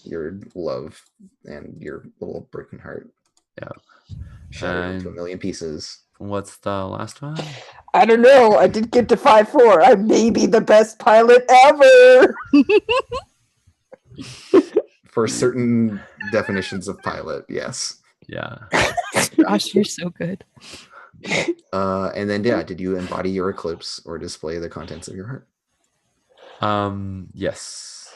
your love and your little broken heart. Yeah, shattered into a million pieces. What's the last one? I don't know. I did get to 5-4. I may be the best pilot ever. For certain definitions of pilot, yes. Yeah. Gosh, you're so good. And then, did you embody your eclipse or display the contents of your heart? Yes,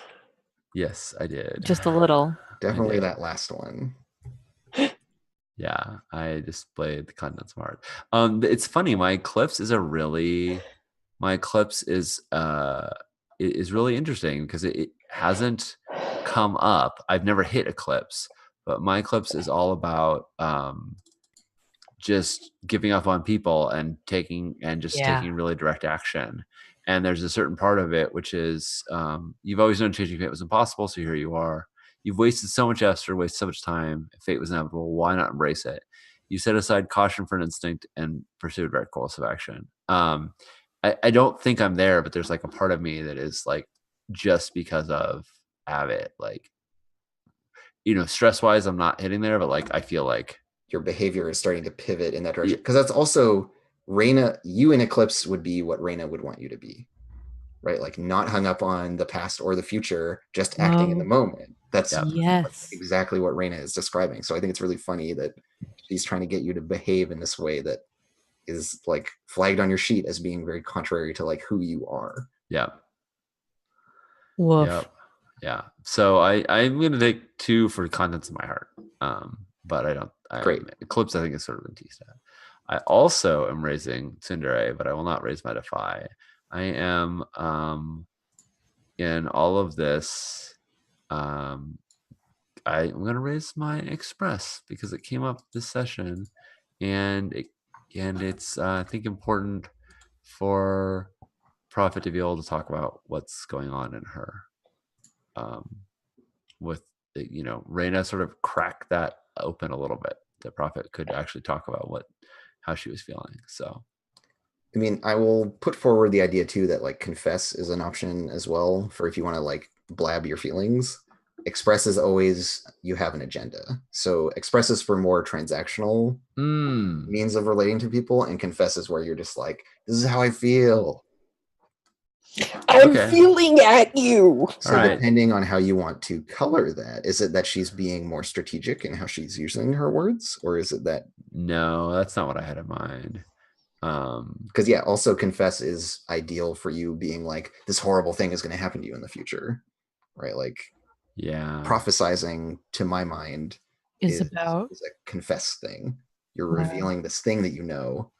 I did. Just a little. Definitely that last one. Yeah, I displayed the contents of heart. It's funny. My eclipse is really interesting because it hasn't. come up. I've never hit Eclipse, but my Eclipse is all about just giving up on people and taking really direct action. And there's a certain part of it which is you've always known changing fate was impossible, so here you are. You've wasted so much effort, wasted so much time. If fate was inevitable, why not embrace it? You set aside caution for an instinct and pursue direct course of action. I don't think I'm there, but there's like a part of me that is like, just because of Abbott, like, stress wise, I'm not hitting there, but like, I feel like your behavior is starting to pivot in that direction. Because that's also Reina, you in Eclipse would be what Reina would want you to be, right? Like not hung up on the past or the future, just acting in the moment. That's exactly what Reina is describing. So I think it's really funny that she's trying to get you to behave in this way that is like flagged on your sheet as being very contrary to like who you are. Yeah. Woof. Yep. Yeah. So I'm going to take 2 for contents of my heart. But I don't. Great. Eclipse, I think, is sort of in T-stat. I also am raising Tsundere, but I will not raise my Defy. I am in all of this. I'm going to raise my Express because it came up this session, and it's I think important for Prophet to be able to talk about what's going on in her. With Reina sort of cracked that open a little bit. The Prophet could actually talk about how she was feeling. So, I mean, I will put forward the idea too that like confess is an option as well for if you want to like blab your feelings. Express is always you have an agenda. So express is for more transactional means of relating to people, and confess is where you're just like, this is how I feel. I'm feeling at you. So depending on how you want to color that, is it that she's being more strategic in how she's using her words, or is it that? No, that's not what I had in mind. Because also confess is ideal for you being like, this horrible thing is going to happen to you in the future, right? Like, prophesizing to my mind is a confess thing. You're revealing this thing that you know,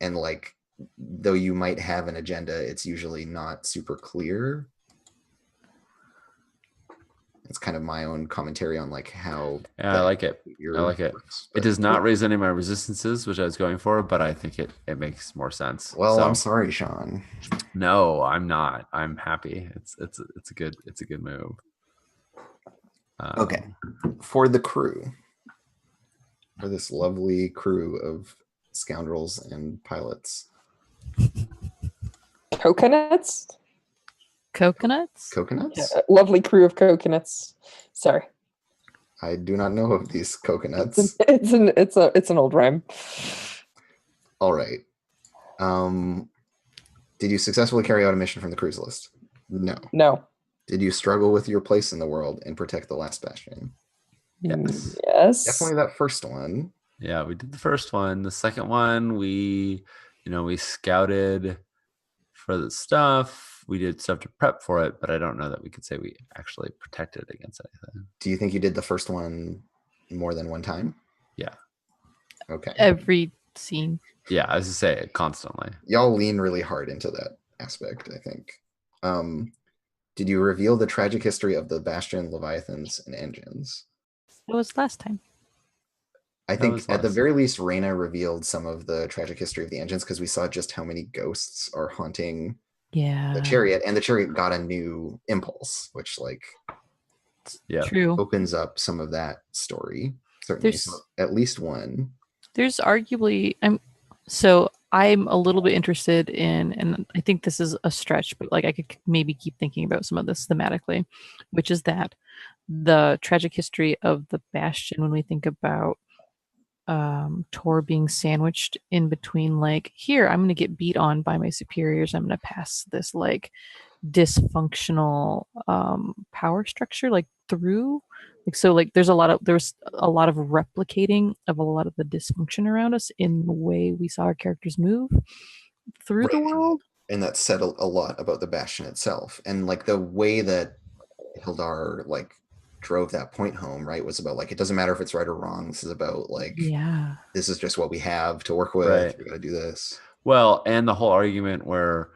and like, though you might have an agenda, it's usually not super clear. It's kind of my own commentary on like how. I like it. I like it. It does not raise any of my resistances, which I was going for, but I think it makes more sense. Well, I'm sorry, Sean. No, I'm not. I'm happy. It's a good move. Okay, for the crew, for this lovely crew of scoundrels and pilots. Coconuts? Coconuts? Yeah, lovely crew of coconuts. Sorry. I do not know of these coconuts. It's an old rhyme. All right. Did you successfully carry out a mission from the cruise list? No. Did you struggle with your place in the world and protect the last bastion? Yes. Definitely that first one. Yeah, we did the first one. The second one, we scouted for the stuff. We did stuff to prep for it, but I don't know that we could say we actually protected against anything. Do you think you did the first one more than one time? Yeah. Okay. Every scene. Yeah, I was to say it constantly. Y'all lean really hard into that aspect, I think. Did you reveal the tragic history of the Bastion, Leviathans, and engines? It was last time. I think at the very least, Reina revealed some of the tragic history of the engines because we saw just how many ghosts are haunting the chariot, and the chariot got a new impulse, which opens up some of that story. Certainly, so at least one. There's arguably I'm a little bit interested in, and I think this is a stretch, but like I could maybe keep thinking about some of this thematically, which is that the tragic history of the Bastion, when we think about Tor being sandwiched in between, like, here, I'm going to get beat on by my superiors. I'm going to pass this like dysfunctional power structure like through. So like there's a lot of replicating of a lot of the dysfunction around us in the way we saw our characters move through the world. And that said a lot about the Bastion itself. And like the way that Hildar like drove that point home, right, was about like, it doesn't matter if it's right or wrong. This is about like, this is just what we have to work with. We're going to do this. Well, and the whole argument where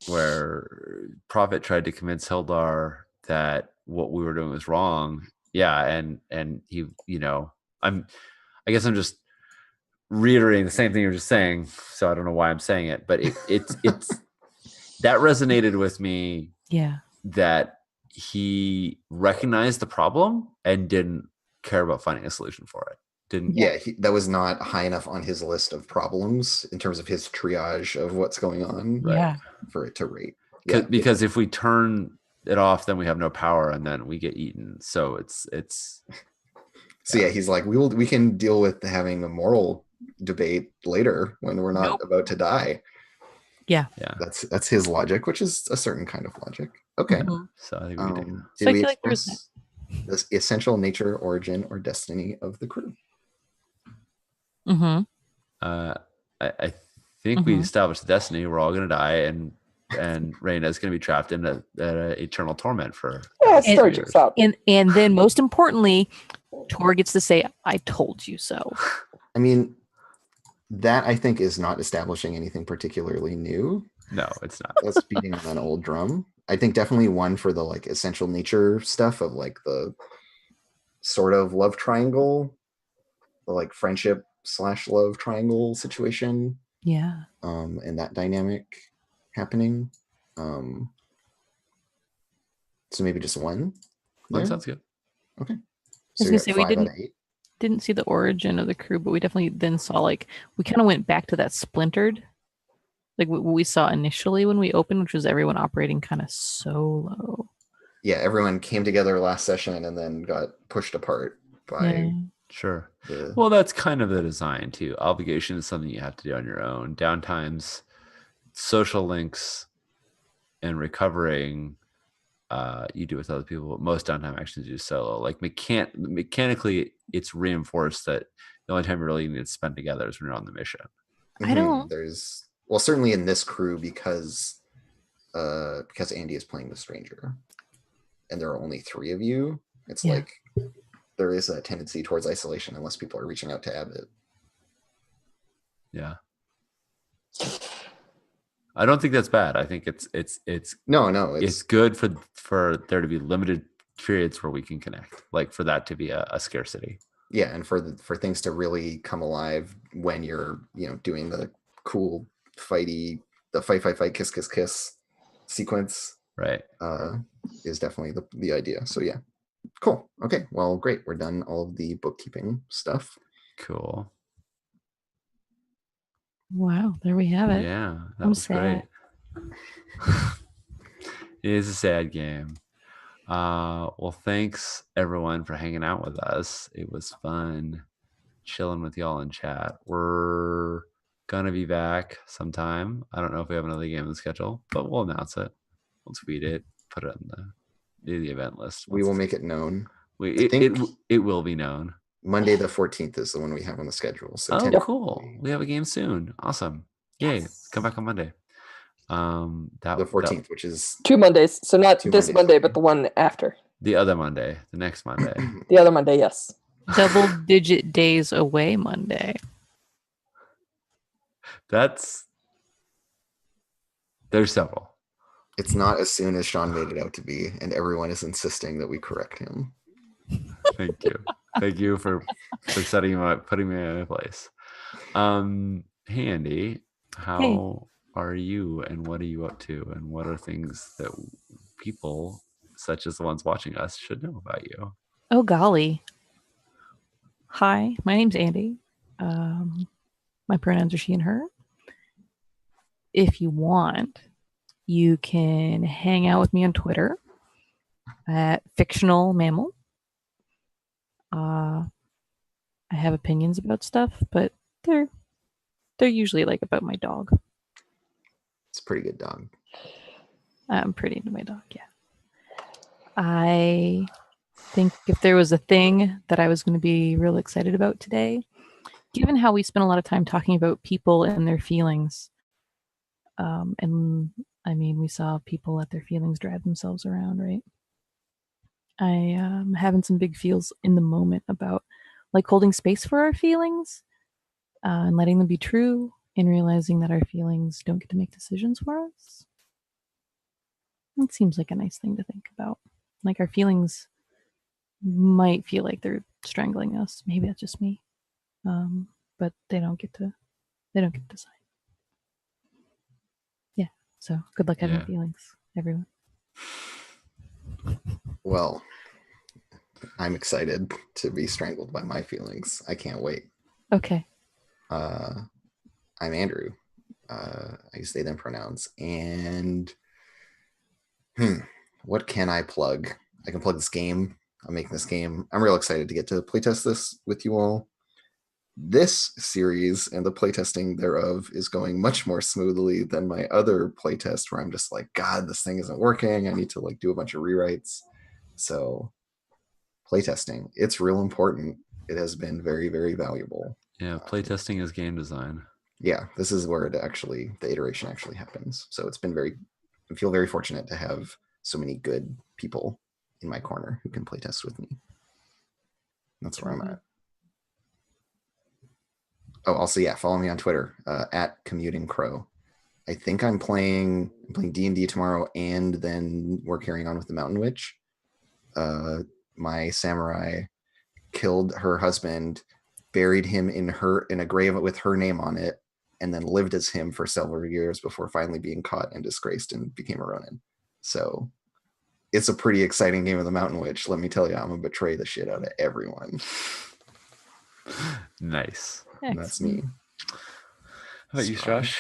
where Prophet tried to convince Hildar that what we were doing was wrong. Yeah, and he, I guess I'm just reiterating the same thing you're just saying, so I don't know why I'm saying it, but it's that resonated with me. Yeah. That he recognized the problem and didn't care about finding a solution for it. Didn't. Yeah, that was not high enough on his list of problems in terms of his triage of what's going on. Right. Yeah. For it to rate. Because if we turn it off, then we have no power, and then we get eaten. So it's. So yeah, he's like, we can deal with having a moral debate later when we're not about to die. Yeah. That's his logic, which is a certain kind of logic. Okay. Mhm. So I think we did. So I we feel like there's express this essential nature, origin, or destiny of the crew? Mm-hmm. I think we established the destiny. We're all going to die, and Reyna's going to be trapped in a eternal torment for story checks out. And then most importantly, Tor gets to say, "I told you so." I mean, that I think is not establishing anything particularly new. No, it's not. That's beating on an old drum. I think definitely one for the like essential nature stuff of like the sort of love triangle, the like friendship / love triangle situation. Yeah. And that dynamic happening. So maybe just one. That sounds good. Okay. So I was gonna say we didn't see the origin of the crew, but we definitely then saw we kind of went back to that splintered, like what we saw initially when we opened, which was everyone operating kind of solo. Yeah, everyone came together last session and then got pushed apart by. Sure. Well, that's kind of the design too. Obligation is something you have to do on your own. Downtimes, social links, and recovering, you do with other people. But most downtime actions you do solo. Like mechanically, it's reinforced that the only time you really need to spend together is when you're on the mission. I don't. There's certainly in this crew because Andy is playing the stranger, and there are only 3 of you. It's like there is a tendency towards isolation unless people are reaching out to Abbott. Yeah. I don't think that's bad. I think it's no, it's good for there to be limited periods where we can connect, like for that to be a scarcity. Yeah, and for things to really come alive when you're doing the cool fight, kiss sequence. Right. Is definitely the idea. So yeah. Cool. Okay. Well, great. We're done all of the bookkeeping stuff. Cool. Wow, there we have it. Yeah, that was sad. Great. It is a sad game. Well, thanks everyone for hanging out with us. It was fun chilling with y'all in chat. We're gonna be back sometime. I don't know if we have another game on the schedule, but we'll announce it. We'll tweet it, put it on the event list. We will make it known. It will be known. Monday the 14th is the one we have on the schedule. So cool. We have a game soon. Awesome. Yay. Yes. Come back on Monday. The 14th, which is 2 Mondays. So not this Monday, but the one after. The other Monday. The next Monday. The other Monday, yes. Double-digit days away Monday. There's several. It's not as soon as Sean made it out to be, and everyone is insisting that we correct him. Thank you. Thank you for putting me in my place. Hey Andy, how are you, and what are you up to, and what are things that people such as the ones watching us should know about you? Oh golly. Hi, my name's Andy. My pronouns are she and her. If you want, you can hang out with me on Twitter at Fictional Mammal. I have opinions about stuff, but they're usually about my dog. It's a pretty good dog. I'm pretty into my dog, yeah. I think if there was a thing that I was going to be real excited about today, given how we spent a lot of time talking about people and their feelings, and I mean, we saw people let their feelings drive themselves around, right? I am having some big feels in the moment about holding space for our feelings and letting them be true, and realizing that our feelings don't get to make decisions for us. It seems like a nice thing to think about. Like our feelings might feel like they're strangling us. Maybe that's just me. But they don't get to decide. Yeah. So good luck having Yeah. feelings, everyone. Well, I'm excited to be strangled by my feelings. I can't wait. Okay. I'm Andrew. I use they them pronouns. And what can I plug? I can plug this game. I'm making this game. I'm real excited to get to playtest this with you all. This series and the playtesting thereof is going much more smoothly than my other playtest where I'm just like, God, this thing isn't working. I need to like do a bunch of rewrites. So playtesting, it's real important. It has been very, very valuable. Yeah, playtesting is game design. Yeah, this is where the iteration actually happens. So it's been I feel very fortunate to have so many good people in my corner who can playtest with me. That's where I'm at. Oh, also, yeah, follow me on Twitter at Commuting Crow. I think I'm playing D&D tomorrow, and then we're carrying on with the Mountain Witch. My samurai killed her husband, buried him in a grave with her name on it, and then lived as him for several years before finally being caught and disgraced and became a Ronin. So it's a pretty exciting game of the Mountain Witch. Let me tell you, I'm gonna betray the shit out of everyone. Nice. And that's me. How about you, Strash?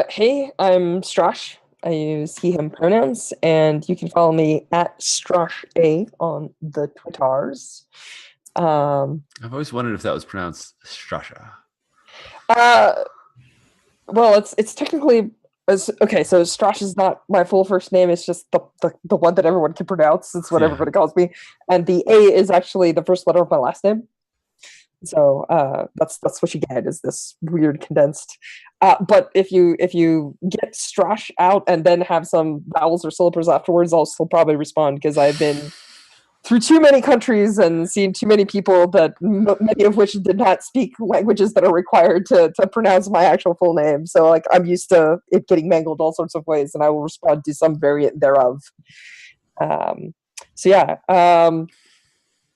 Hey, I'm Strash. I use he, him pronouns, and you can follow me at StrashA on the Twitters. I've always wondered if that was pronounced Strasha. Well, it's technically okay. So Strash is not my full first name. It's just the one that everyone can pronounce. It's what everybody calls me, and the A is actually the first letter of my last name. So that's what you get, is this weird condensed. But if you get Strash out and then have some vowels or syllables afterwards, I'll still probably respond, because I've been through too many countries and seen too many people that many of which did not speak languages that are required to pronounce my actual full name. So like I'm used to it getting mangled all sorts of ways, and I will respond to some variant thereof. So yeah.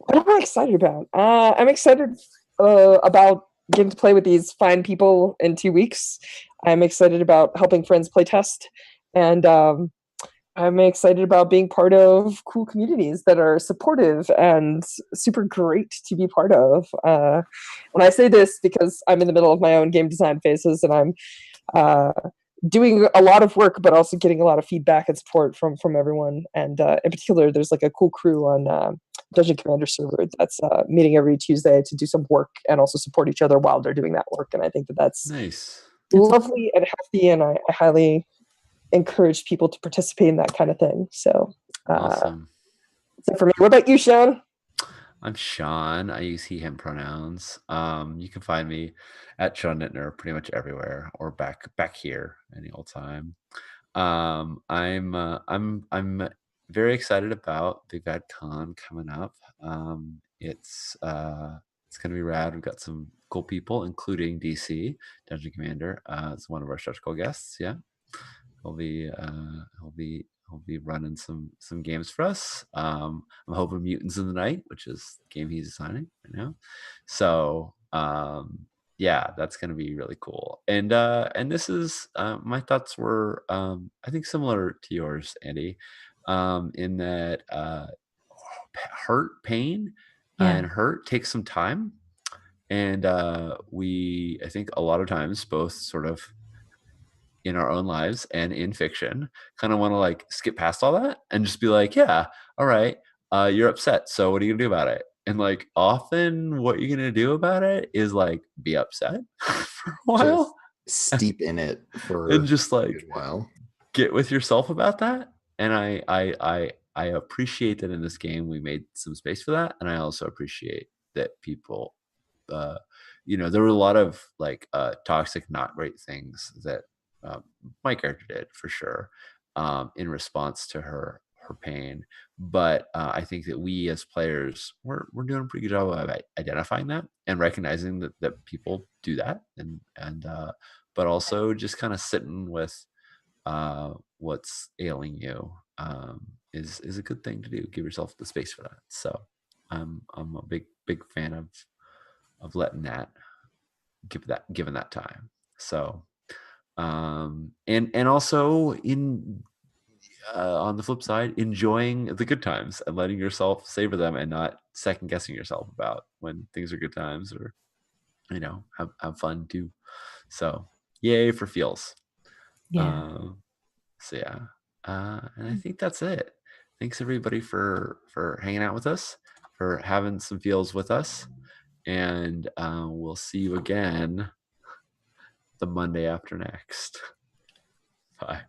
What am I excited about? I'm excited about getting to play with these fine people in 2 weeks. I'm excited about helping friends play test, and I'm excited about being part of cool communities that are supportive and super great to be part of. When I say this, because I'm in the middle of my own game design phases, and I'm doing a lot of work, but also getting a lot of feedback and support from everyone. And in particular, there's like a cool crew on Dungeon Commander server that's meeting every Tuesday to do some work and also support each other while they're doing that work. And I think that's nice, lovely and healthy, and I highly encourage people to participate in that kind of thing. So awesome. So for me, what about you, Sean? I'm Sean. I use he, him pronouns. You can find me at Sean Nittner pretty much everywhere, or back here any old time. I'm very excited about Big Bad Con coming up. It's gonna be rad. We've got some cool people, including DC Dungeon Commander. It's one of our stretch goal guests. Yeah, he'll be running some games for us. I'm hoping Mutants in the Night, which is the game he's designing right now. So yeah, that's going to be really cool. And this is my thoughts were I think similar to yours, Andy, in that pain and hurt takes some time, and we, I think, a lot of times, both sort of in our own lives and in fiction, kind of want to like skip past all that and just be like, yeah, all right, you're upset, so what are you gonna do about it? And like often what you're gonna do about it is like be upset for a while, just steep in it for and just like a while, get with yourself about that. And I appreciate that in this game we made some space for that, and I also appreciate that people there were a lot of like toxic, not great things that my character did, for sure, in response to her pain. But I think that we as players, we're doing a pretty good job of identifying that and recognizing that people do that, and but also just kind of sitting with what's ailing you is a good thing to do. Give yourself the space for that. So I'm a big fan of letting that given that time. So and also in on the flip side, enjoying the good times and letting yourself savor them and not second guessing yourself about when things are good times, or have fun too. So yay for feels. Yeah. So yeah, and I think that's it. Thanks everybody for hanging out with us, for having some feels with us, and we'll see you again the Monday after next. Bye.